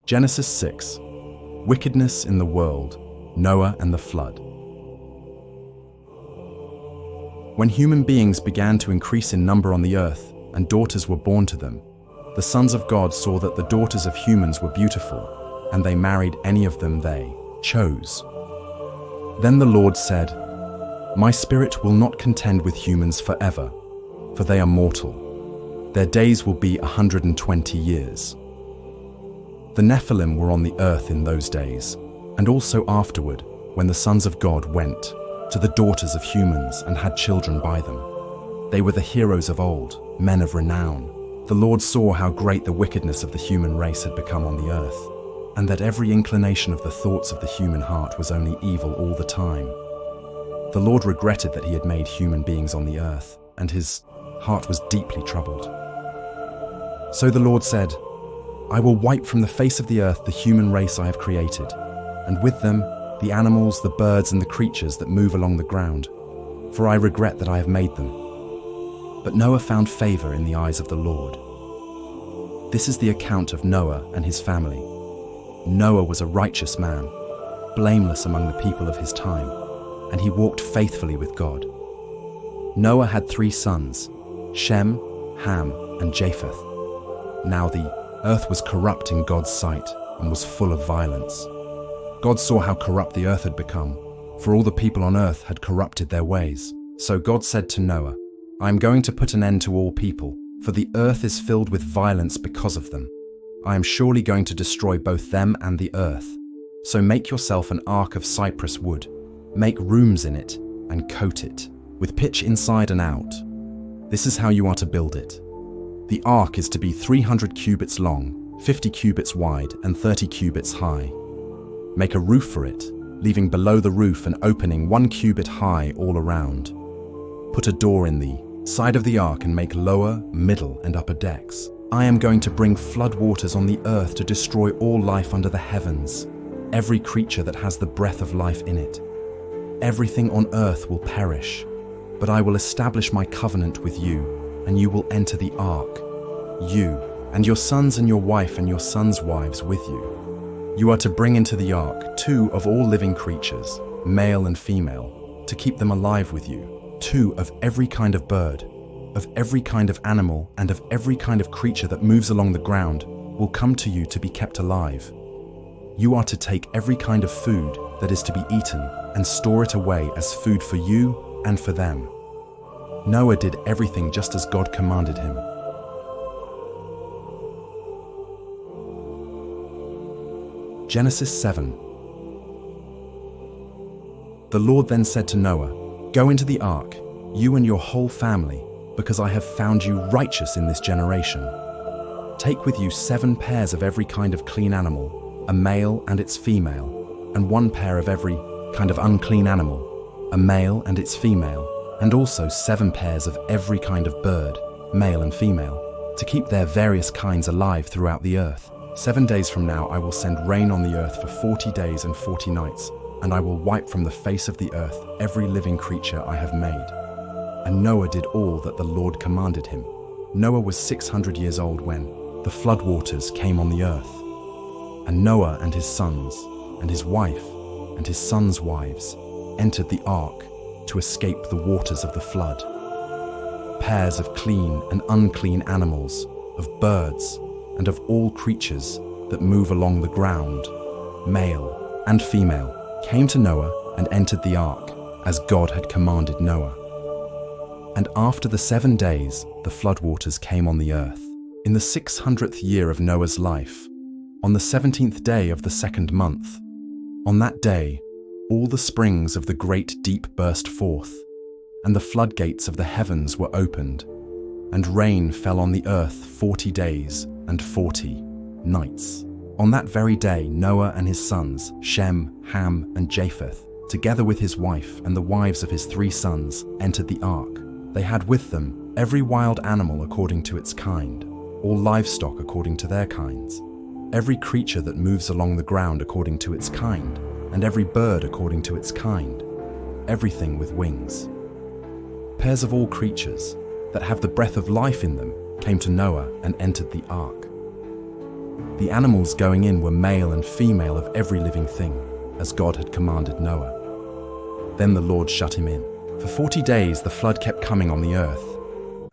Genesis 6. Wickedness in the world, Noah and the flood. When human beings began to increase in number on the earth and daughters were born to them, the sons of God saw that the daughters of humans were beautiful, and they married any of them they chose. Then the Lord said, "My spirit will not contend with humans forever, for they are mortal. Their days will be 120 years. The Nephilim were on the earth in those days, and also afterward, when the sons of God went to the daughters of humans and had children by them. They were the heroes of old, men of renown. The Lord saw how great the wickedness of the human race had become on the earth, and that every inclination of the thoughts of the human heart was only evil all the time. The Lord regretted that he had made human beings on the earth, and his heart was deeply troubled. So the Lord said, I will wipe from the face of the earth the human race I have created, and with them the animals, the birds, and the creatures that move along the ground, for I regret that I have made them. But Noah found favor in the eyes of the Lord. This is the account of Noah and his family. Noah was a righteous man, blameless among the people of his time, and he walked faithfully with God. Noah had 3 sons, Shem, Ham, and Japheth. Now the earth was corrupt in God's sight and was full of violence. God saw how corrupt the earth had become, for all the people on earth had corrupted their ways. So God said to Noah, I am going to put an end to all people, for the earth is filled with violence because of them. I am surely going to destroy both them and the earth. So make yourself an ark of cypress wood, make rooms in it, and coat it, with pitch inside and out. This is how you are to build it. The ark is to be 300 cubits long, 50 cubits wide, and 30 cubits high. Make a roof for it, leaving below the roof an opening 1 cubit high all around. Put a door in the side of the ark and make lower, middle, and upper decks. I am going to bring flood waters on the earth to destroy all life under the heavens, every creature that has the breath of life in it. Everything on earth will perish, but I will establish my covenant with you, and you will enter the ark, you and your sons and your wife and your sons' wives with you. You are to bring into the ark 2 of all living creatures, male and female, to keep them alive with you, 2 of every kind of bird, of every kind of animal, and of every kind of creature that moves along the ground will come to you to be kept alive. You are to take every kind of food that is to be eaten and store it away as food for you and for them. Noah did everything just as God commanded him. Genesis 7. The Lord then said to Noah, Go into the ark, you and your whole family, because I have found you righteous in this generation. Take with you 7 pairs of every kind of clean animal, a male and its female, and 1 pair of every kind of unclean animal, a male and its female, and also 7 pairs of every kind of bird, male and female, to keep their various kinds alive throughout the earth. 7 days from now I will send rain on the earth for 40 days and 40 nights, and I will wipe from the face of the earth every living creature I have made. And Noah did all that the Lord commanded him. Noah was 600 years old when the flood waters came on the earth. And Noah and his sons, and his wife, and his sons' wives entered the ark to escape the waters of the flood. Pairs of clean and unclean animals, of birds, and of all creatures that move along the ground, male and female, came to Noah and entered the ark, as God had commanded Noah. And after the 7 days, the floodwaters came on the earth. In the 600th year of Noah's life, on the 17th day of the 2nd month, on that day, all the springs of the great deep burst forth, and the floodgates of the heavens were opened, and rain fell on the earth 40 days and 40 nights. On that very day, Noah and his sons, Shem, Ham, and Japheth, together with his wife and the wives of his 3 sons, entered the ark. They had with them every wild animal according to its kind, all livestock according to their kinds, every creature that moves along the ground according to its kind, and every bird according to its kind, everything with wings. Pairs of all creatures that have the breath of life in them came to Noah and entered the ark. The animals going in were male and female of every living thing, as God had commanded Noah. Then the Lord shut him in. For 40 days the flood kept coming on the earth,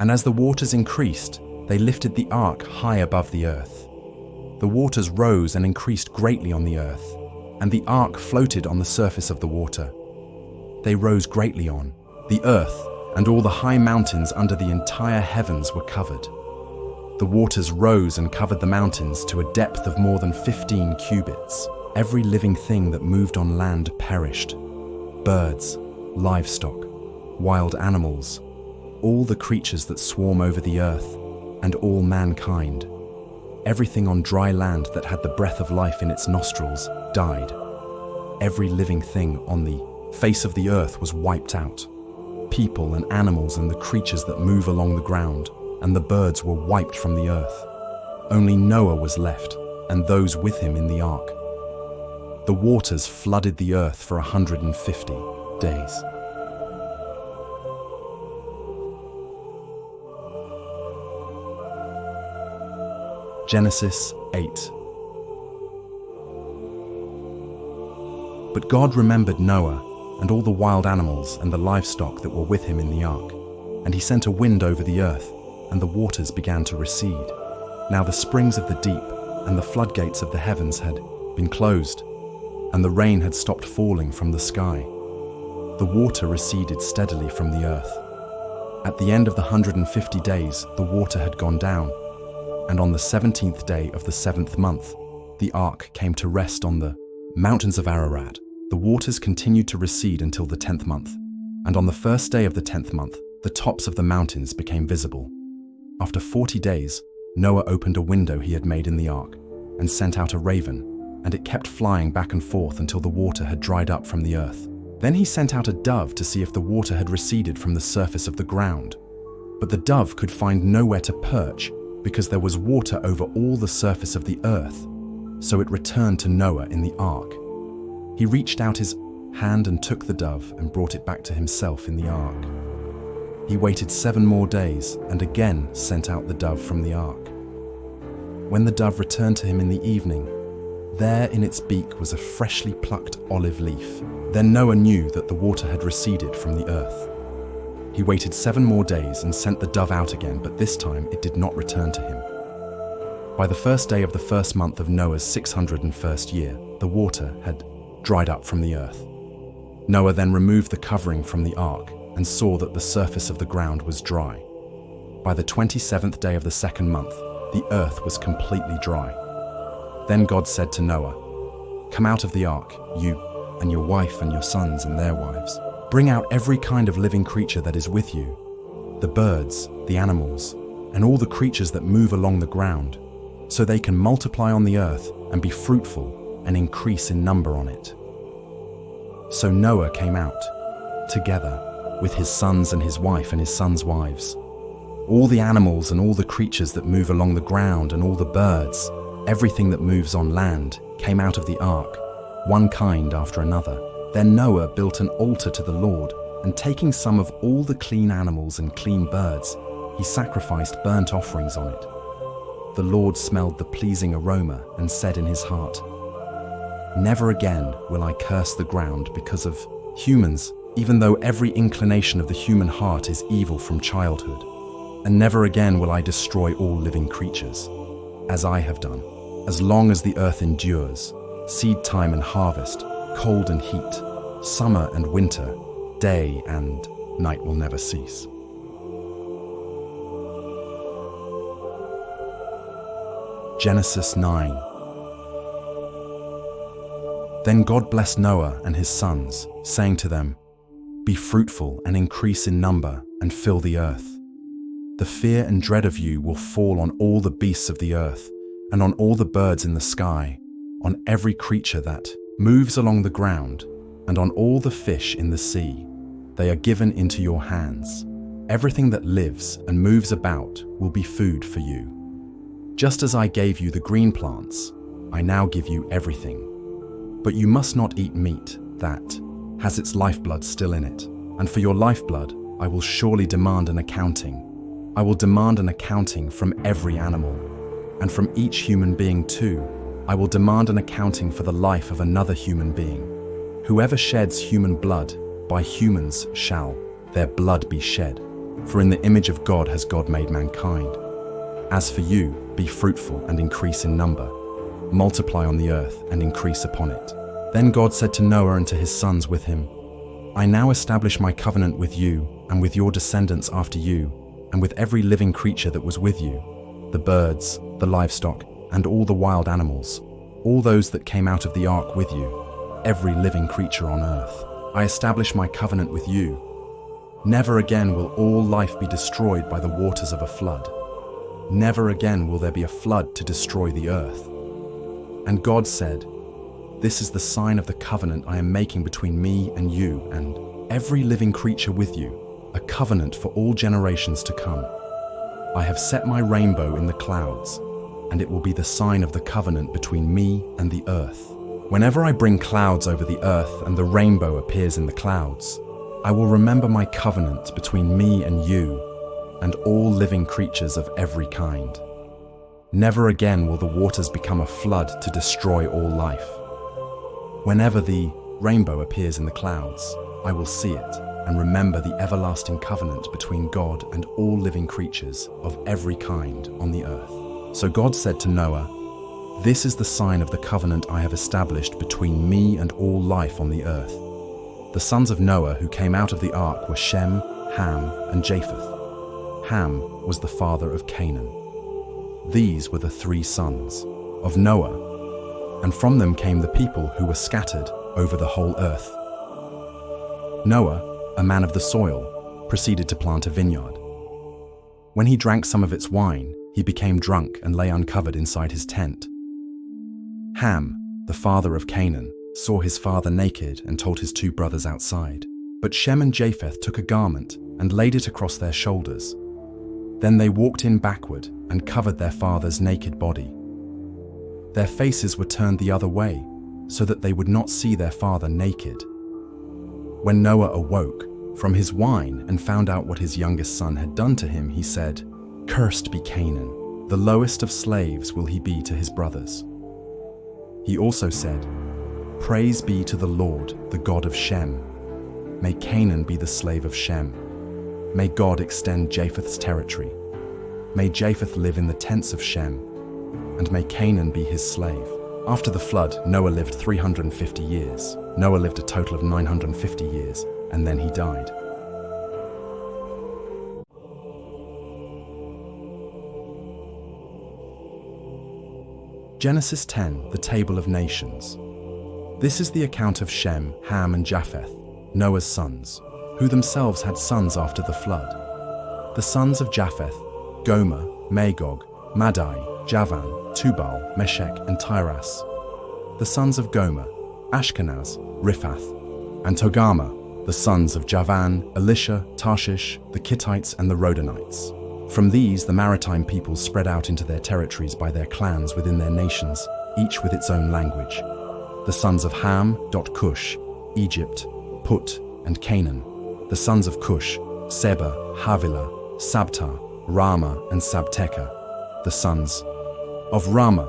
and as the waters increased, they lifted the ark high above the earth. The waters rose and increased greatly on the earth, and the ark floated on the surface of the water. They rose greatly on. The earth and all the high mountains under the entire heavens were covered. The waters rose and covered the mountains to a depth of more than 15 cubits. Every living thing that moved on land perished. Birds, livestock, wild animals, all the creatures that swarm over the earth, and all mankind. Everything on dry land that had the breath of life in its nostrils died. Every living thing on the face of the earth was wiped out. People and animals and the creatures that move along the ground and the birds were wiped from the earth. Only Noah was left, and those with him in the ark. The waters flooded the earth for 150 days. Genesis 8. But God remembered Noah and all the wild animals and the livestock that were with him in the ark, and he sent a wind over the earth, and the waters began to recede. Now the springs of the deep and the floodgates of the heavens had been closed, and the rain had stopped falling from the sky. The water receded steadily from the earth. At the end of the 150 days, the water had gone down, and on the 17th day of the 7th month, the ark came to rest on the mountains of Ararat. The waters continued to recede until the 10th month, and on the first day of the 10th month, the tops of the mountains became visible. After 40 days, Noah opened a window he had made in the ark and sent out a raven, and it kept flying back and forth until the water had dried up from the earth. Then he sent out a dove to see if the water had receded from the surface of the ground. But the dove could find nowhere to perch because there was water over all the surface of the earth, so it returned to Noah in the ark. He reached out his hand and took the dove and brought it back to himself in the ark. He waited 7 more days and again sent out the dove from the ark. When the dove returned to him in the evening, there in its beak was a freshly plucked olive leaf. Then Noah knew that the water had receded from the earth. He waited 7 more days and sent the dove out again, but this time it did not return to him. By the first day of the first month of Noah's 601st year, the water had dried up from the earth. Noah then removed the covering from the ark and saw that the surface of the ground was dry. By the 27th day of the 2nd month, the earth was completely dry. Then God said to Noah, "Come out of the ark, you and your wife and your sons and their wives. Bring out every kind of living creature that is with you, the birds, the animals, and all the creatures that move along the ground, so they can multiply on the earth and be fruitful and increase in number on it." So Noah came out, together with his sons and his wife and his sons' wives. All the animals and all the creatures that move along the ground and all the birds, everything that moves on land, came out of the ark, one kind after another. Then Noah built an altar to the Lord, and taking some of all the clean animals and clean birds, he sacrificed burnt offerings on it. The Lord smelled the pleasing aroma and said in his heart, "Never again will I curse the ground because of humans, even though every inclination of the human heart is evil from childhood. And never again will I destroy all living creatures, as I have done, as long as the earth endures, seed time and harvest, cold and heat, summer and winter, day and night will never cease." Genesis 9. Then God blessed Noah and his sons, saying to them, "Be fruitful and increase in number and fill the earth. The fear and dread of you will fall on all the beasts of the earth and on all the birds in the sky, on every creature that moves along the ground, and on all the fish in the sea. They are given into your hands. Everything that lives and moves about will be food for you. Just as I gave you the green plants, I now give you everything. But you must not eat meat that has its lifeblood still in it, and for your lifeblood I will surely demand an accounting. I will demand an accounting from every animal, And from each human being too, I will demand an accounting for the life of another human being. Whoever sheds human blood, by humans shall their blood be shed. For in the image of God has God made mankind. As for you, be fruitful and increase in number. Multiply on the earth and increase upon it. Then God said to Noah and to his sons with him, I now establish my covenant with you and with your descendants after you, and with every living creature that was with you, the birds, the livestock, and all the wild animals, all those that came out of the ark with you, every living creature on earth. I establish my covenant with you. Never again will all life be destroyed by the waters of a flood. Never again will there be a flood to destroy the earth. And God said, This is the sign of the covenant I am making between me and you and every living creature with you, a covenant for all generations to come. I have set my rainbow in the clouds, and it will be the sign of the covenant between me and the earth. Whenever I bring clouds over the earth and the rainbow appears in the clouds, I will remember my covenant between me and you and all living creatures of every kind. Never again will the waters become a flood to destroy all life. Whenever the rainbow appears in the clouds, I will see it and remember the everlasting covenant between God and all living creatures of every kind on the earth. So God said to Noah, This is the sign of the covenant I have established between me and all life on the earth. The sons of Noah who came out of the ark were Shem, Ham, and Japheth. Ham was the father of Canaan. These were the 3 sons of Noah, and from them came the people who were scattered over the whole earth. Noah, a man of the soil, proceeded to plant a vineyard. When he drank some of its wine, he became drunk and lay uncovered inside his tent. Ham, the father of Canaan, saw his father naked and told his 2 brothers outside. But Shem and Japheth took a garment and laid it across their shoulders. Then they walked in backward and covered their father's naked body. Their faces were turned the other way, so that they would not see their father naked. When Noah awoke from his wine and found out what his youngest son had done to him, he said, Cursed be Canaan, the lowest of slaves will he be to his brothers. He also said, Praise be to the Lord, the God of Shem. May Canaan be the slave of Shem. May God extend Japheth's territory. May Japheth live in the tents of Shem, and may Canaan be his slave. After the flood, Noah lived 350 years. Noah lived a total of 950 years, and then he died. Genesis 10, the Table of Nations. This is the account of Shem, Ham, and Japheth, Noah's sons, who themselves had sons after the flood. The sons of Japheth, Gomer, Magog, Madai, Javan, Tubal, Meshech, and Tiras. The sons of Gomer, Ashkenaz, Riphath, and Togarmah. The sons of Javan, Elisha, Tarshish, the Kittites, and the Rodanites. From these, the maritime peoples spread out into their territories by their clans within their nations, each with its own language. The sons of Ham, Cush, Egypt, Put, and Canaan. The sons of Cush, Seba, Havilah, Sabta, Rama, and Sabteka. The sons of Rama,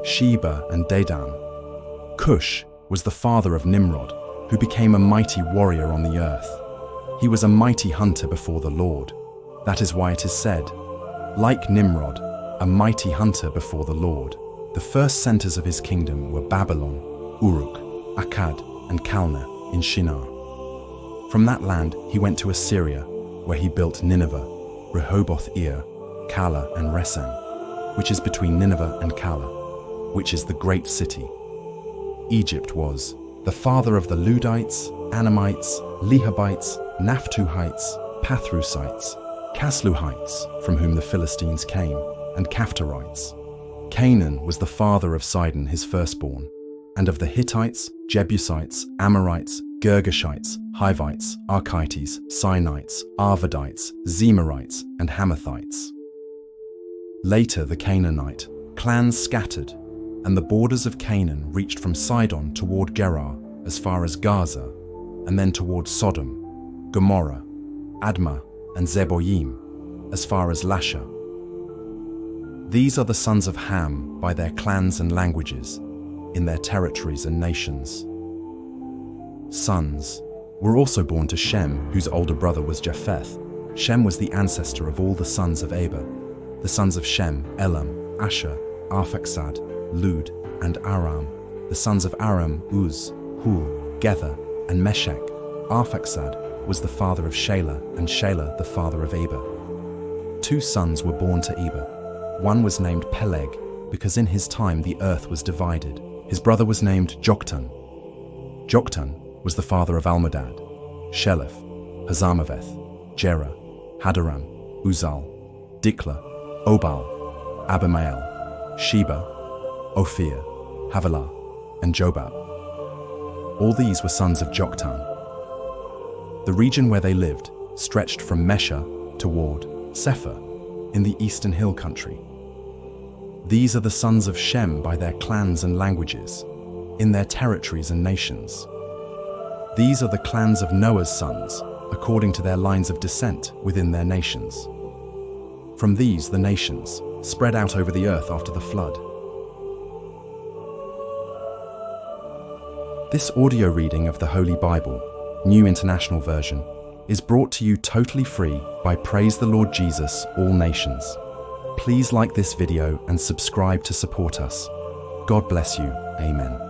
Sheba, and Dedan. Cush was the father of Nimrod, who became a mighty warrior on the earth. He was a mighty hunter before the Lord. That is why it is said, like Nimrod, a mighty hunter before the Lord. The first centers of his kingdom were Babylon, Uruk, Akkad, and Calneh in Shinar. From that land he went to Assyria, where he built Nineveh, Rehoboth-ir, Calah, and Resen, which is between Nineveh and Calah, which is the great city. Egypt was the father of the Ludites, Anamites, Lehabites, Naphtuhites, Pathrusites, Casluhites, from whom the Philistines came, and Caphtorites. Canaan was the father of Sidon, his firstborn, and of the Hittites, Jebusites, Amorites, Girgashites, Hivites, Archites, Sinites, Arvadites, Zemarites, and Hamathites. Later the Canaanite clans scattered, and the borders of Canaan reached from Sidon toward Gerar as far as Gaza, and then toward Sodom, Gomorrah, Admah, and Zeboyim as far as Lasha. These are the sons of Ham by their clans and languages, in their territories and nations. Sons were also born to Shem, whose older brother was Japheth. Shem was the ancestor of all the sons of Eber. The sons of Shem, Elam, Asher, Arphaxad, Lud, and Aram. The sons of Aram, Uz, Hul, Gether, and Meshech. Arphaxad was the father of Shelah, and Shelah the father of Eber. 2 sons were born to Eber. One was named Peleg, because in his time the earth was divided. His brother was named Joktan. Joktan was the father of Almodad, Sheleph, Hazarmaveth, Jerah, Hadaram, Uzal, Dikla, Obal, Abimael, Sheba, Ophir, Havilah, and Jobab. All these were sons of Joktan. The region where they lived stretched from Mesha toward Sephar in the eastern hill country. These are the sons of Shem by their clans and languages, in their territories and nations. These are the clans of Noah's sons, according to their lines of descent within their nations. From these, the nations spread out over the earth after the flood. This audio reading of the Holy Bible, New International Version, is brought to you totally free by Praise the Lord Jesus, All Nations. Please like this video and subscribe to support us. God bless you. Amen.